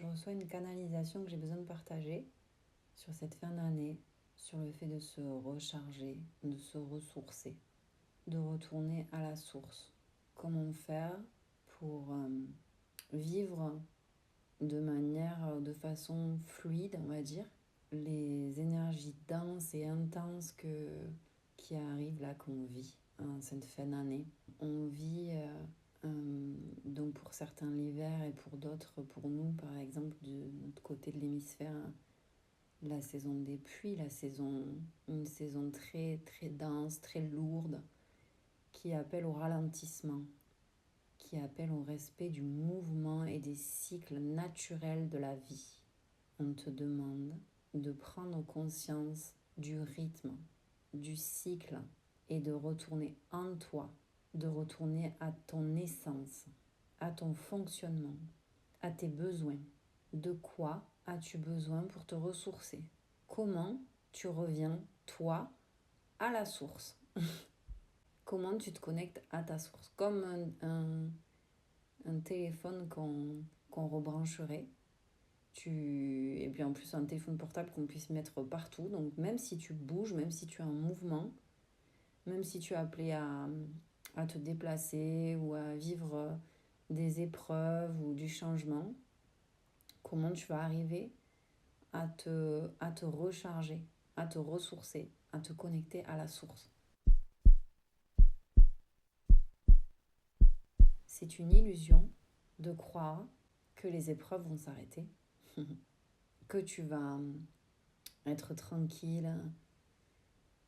je reçois une canalisation que j'ai besoin de partager sur cette fin d'année, sur le fait de se recharger, de se ressourcer, de retourner à la source. Comment faire pour vivre de façon fluide, on va dire, les énergies denses et intenses qui arrivent là, qu'on vit en cette fin d'année. On vit donc pour certains l'hiver et pour d'autres, pour nous par exemple de notre côté de l'hémisphère, la saison des pluies, une saison très très dense, très lourde, qui appelle au ralentissement, qui appelle au respect du mouvement et des cycles naturels de la vie. On te demande de prendre conscience du rythme, du cycle et de retourner en toi, de retourner à ton essence, à ton fonctionnement, à tes besoins. De quoi as-tu besoin pour te ressourcer? Comment tu reviens, toi, à la source? Comment tu te connectes à ta source? Comme un téléphone qu'on rebrancherait. Et puis en plus un téléphone portable qu'on puisse mettre partout. Donc même si tu bouges, même si tu es en mouvement, même si tu es appelé à te déplacer ou à vivre des épreuves ou du changement, comment tu vas arriver à te recharger, à te ressourcer, à te connecter à la source. C'est une illusion de croire que les épreuves vont s'arrêter, que tu vas être tranquille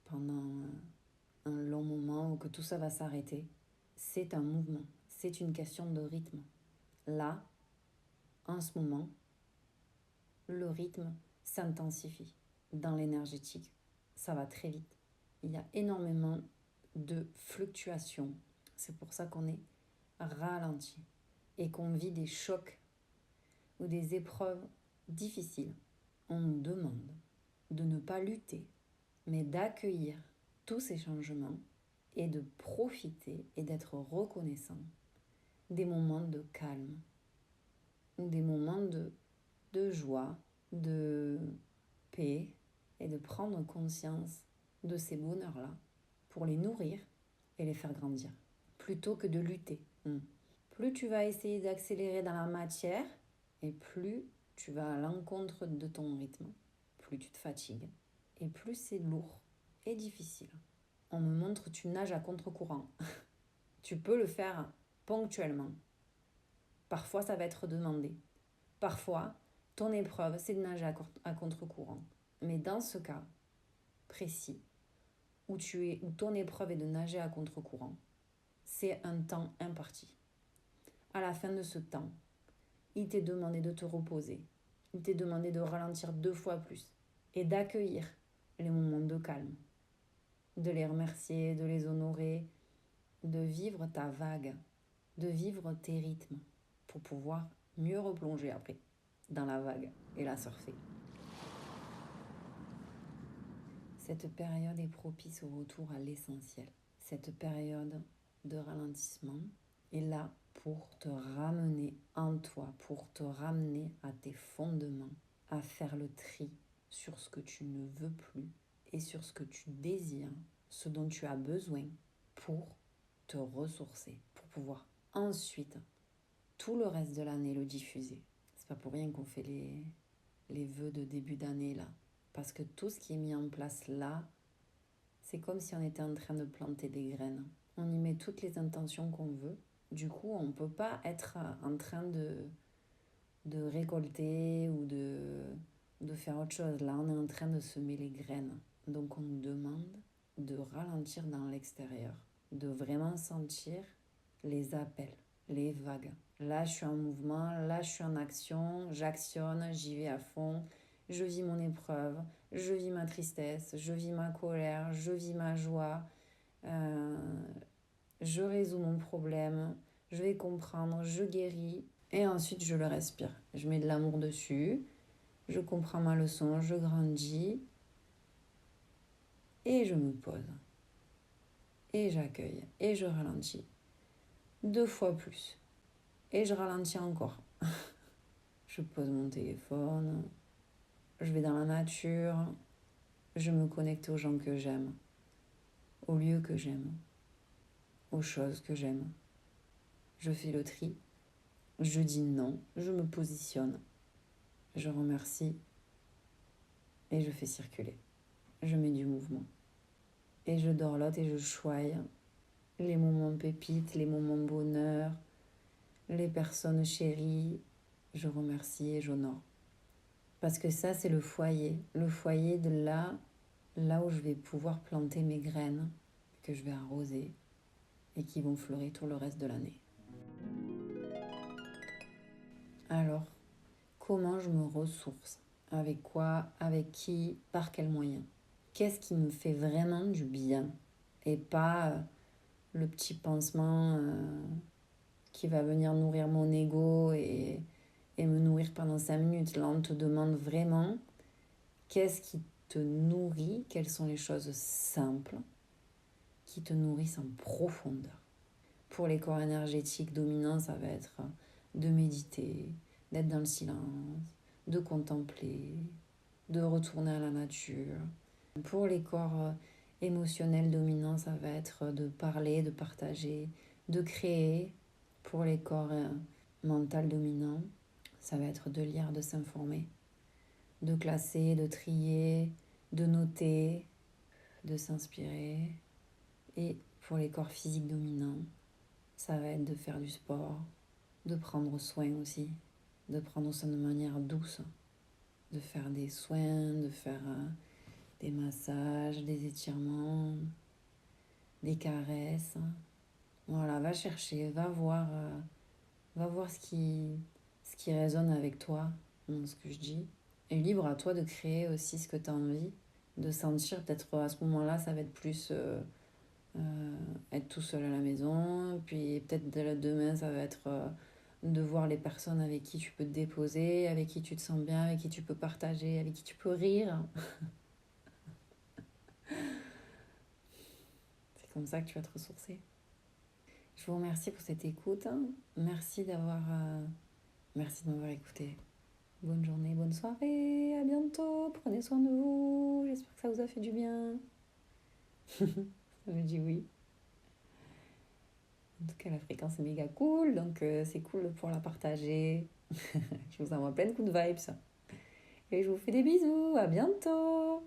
pendant un long moment ou que tout ça va s'arrêter. C'est un mouvement, c'est une question de rythme. Là, en ce moment, le rythme s'intensifie dans l'énergétique. Ça va très vite. Il y a énormément de fluctuations. C'est pour ça qu'on est ralenti et qu'on vit des chocs ou des épreuves difficiles. On nous demande de ne pas lutter, mais d'accueillir tous ces changements et de profiter et d'être reconnaissant des moments de calme, des moments de joie, de paix et de prendre conscience de ces bonheurs-là pour les nourrir et les faire grandir, plutôt que de lutter. Plus tu vas essayer d'accélérer dans la matière et plus tu vas à l'encontre de ton rythme, plus tu te fatigues et plus c'est lourd et difficile. On me montre que tu nages à contre-courant. Tu peux le faire ponctuellement. Parfois, ça va être demandé. Parfois, ton épreuve, c'est de nager à contre-courant. Mais dans ce cas précis, où ton épreuve est de nager à contre-courant, c'est un temps imparti. À la fin de ce temps, il t'est demandé de te reposer. Il t'est demandé de ralentir 2 fois plus et d'accueillir les moments de calme, de les remercier, de les honorer, de vivre ta vague, de vivre tes rythmes pour pouvoir mieux replonger après dans la vague et la surfer. Cette période est propice au retour à l'essentiel. Cette période de ralentissement est là pour te ramener en toi, pour te ramener à tes fondements, à faire le tri sur ce que tu ne veux plus et sur ce que tu désires, ce dont tu as besoin pour te ressourcer, pour pouvoir ensuite, tout le reste de l'année, le diffuser. C'est pas pour rien qu'on fait les vœux de début d'année là. Parce que tout ce qui est mis en place là, c'est comme si on était en train de planter des graines. On y met toutes les intentions qu'on veut. Du coup, on ne peut pas être en train de récolter ou de faire autre chose. Là, on est en train de semer les graines. Donc, on nous demande de ralentir dans l'extérieur, de vraiment sentir les appels, les vagues. Là, je suis en mouvement, là, je suis en action, j'actionne, j'y vais à fond. Je vis mon épreuve, je vis ma tristesse, je vis ma colère, je vis ma joie, je résous mon problème, je vais comprendre, je guéris et ensuite je le respire. Je mets de l'amour dessus, je comprends ma leçon, je grandis et je me pose. Et j'accueille et je ralentis 2 fois plus et je ralentis encore. Je pose mon téléphone, je vais dans la nature, je me connecte aux gens que j'aime, aux lieux que j'aime, aux choses que j'aime. Je fais le tri, je dis non, je me positionne, je remercie et je fais circuler. Je mets du mouvement. Et je dorlote et je choisis les moments pépites, les moments bonheur, les personnes chéries. Je remercie et j'honore. Parce que ça, c'est le foyer. Le foyer de là où je vais pouvoir planter mes graines, que je vais arroser et qui vont fleurir tout le reste de l'année. Alors, comment je me ressource? Avec quoi? Avec qui? Par quels moyens? Qu'est-ce qui me fait vraiment du bien? Et pas le petit pansement qui va venir nourrir mon ego et me nourrir pendant 5 minutes. Là, on te demande vraiment qu'est-ce qui te nourrit, quelles sont les choses simples qui te nourrissent en profondeur. Pour les corps énergétiques dominants, ça va être de méditer, d'être dans le silence, de contempler, de retourner à la nature. Pour les corps émotionnels dominants, ça va être de parler, de partager, de créer. Pour les corps mentaux dominants, ça va être de lire, de s'informer, de classer, de trier, de noter, de s'inspirer. Et pour les corps physiques dominants, ça va être de faire du sport, de prendre soin aussi, de prendre soin de manière douce, de faire des soins, de faire des massages, des étirements, des caresses. Voilà, va chercher, va voir ce qui résonne avec toi dans ce que je dis. Et libre à toi de créer aussi ce que tu as envie, de sentir peut-être à ce moment-là, ça va être plus être tout seul à la maison. Puis peut-être demain, ça va être de voir les personnes avec qui tu peux te déposer, avec qui tu te sens bien, avec qui tu peux partager, avec qui tu peux rire. C'est comme ça que tu vas te ressourcer. Je vous remercie pour cette écoute. Merci de m'avoir écouté. Bonne journée, bonne soirée, à bientôt, prenez soin de vous, j'espère que ça vous a fait du bien. Ça me dit oui. En tout cas, la fréquence est méga cool, donc c'est cool pour la partager. Je vous envoie plein de coups de vibes. Et je vous fais des bisous, à bientôt.